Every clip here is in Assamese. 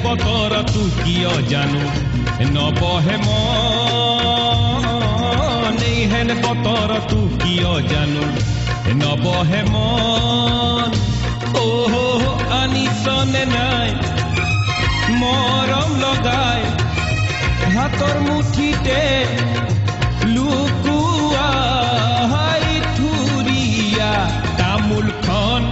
বতৰতো কিয় জানো নবহে মন এইহেন বতৰতো কিয় জানো নবহে মন আনিছনে নাই মৰম লগাই হাতৰ মুঠিতে লুকুৱা হাই থুৰিয়া তামোল খন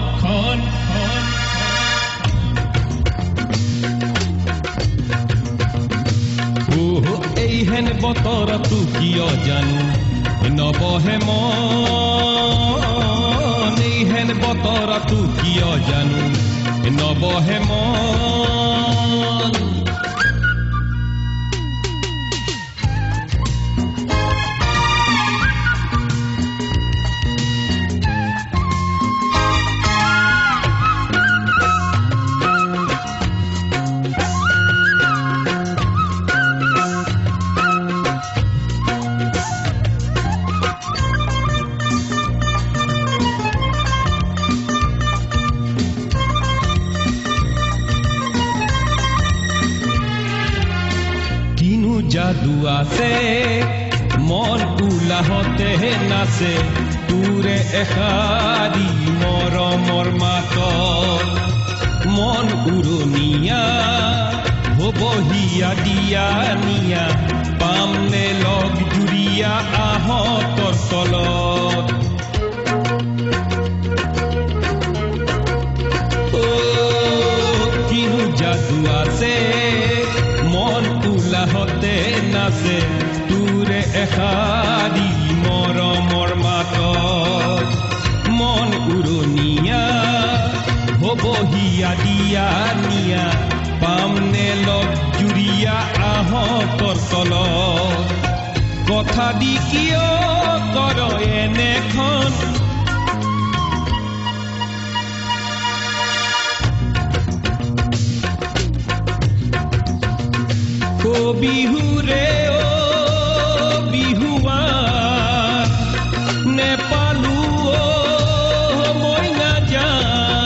এইহেন বতৰতো কিয় জানো নবহে মন এইহেন বতৰতো কিয় জানো নবহে মন যাদু আছে মন উলাহতে নাচে তোৰে এখাৰি মৰমৰ মাতত মন উৰণীয়া হবহিয়া দিয়া নিয়া পামনে লগ জুৰিয়া আহঁতৰ তলত কিনো যাদু আছে মন উলাহতে নাচে তোৰে এখাৰি মৰমৰ মাতত মন উৰণীয়া হবহিয়া দিয়া নিয়া পামনে লগ জুৰিয়া আহঁতৰ তলত কথা দি কিয় কৰ এনেখন বিহুৰে বিহুৱা নেপালো মই নাজান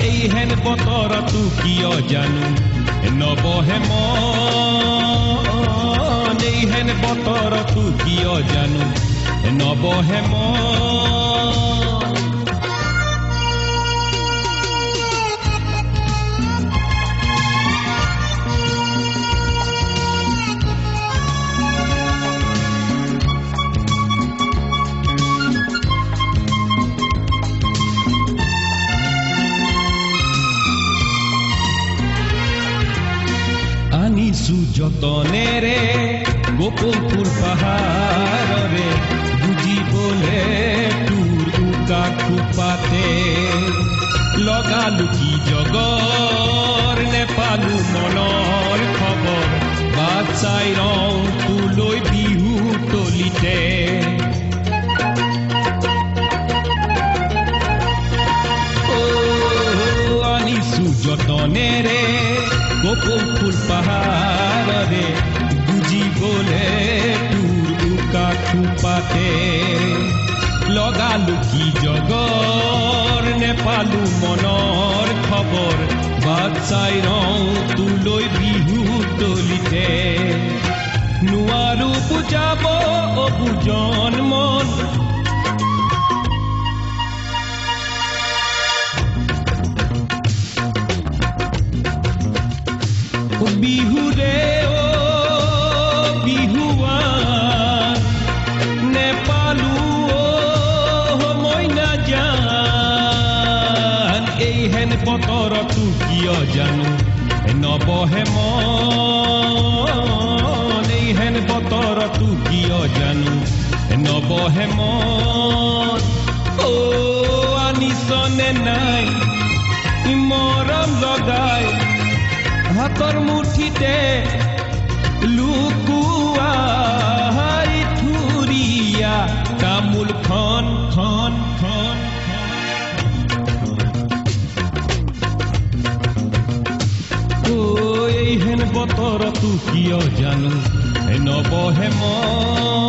এইহেন বতৰতো কিয় জানো নবহে মন এইহেন বতৰতো কিয় জানো নবহে মন যতনেৰে গোপপুৰ পাহাৰৰে বুজিবলে তোৰ উকা খোপাতে লগালো কি জগৰ নেপালো মনৰ খবৰ বাট চাই ৰং তোলৈ বিহু তলিতে আনিছো যতনেৰে গোপপুৰ পাহাৰৰে বুজিবলে তোৰ উকা খোপাতে লগালো কি জগৰ নেপালো মনৰ খবৰ বাট চাই ৰং তোলৈ বিহু তলিতে নোৱাৰো বুজাব অবুজন মন বিহুৰে বিহুৱা নেপালো মই নাজান এইহেন বতৰতো কিয় জানো নবহে মন নবহে মন আনিছনে নাই মৰম লগাই হাতৰ মুঠিতে লুকুৱাই থুৰিয়া তামোল খন এইহেন বতৰতো কিয় জানো নবহে মন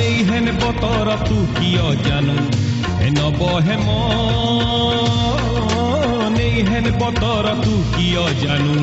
এইহেন বতৰতো কিয় জানো নবহে মন এইহেন বতৰতো কিয় জানো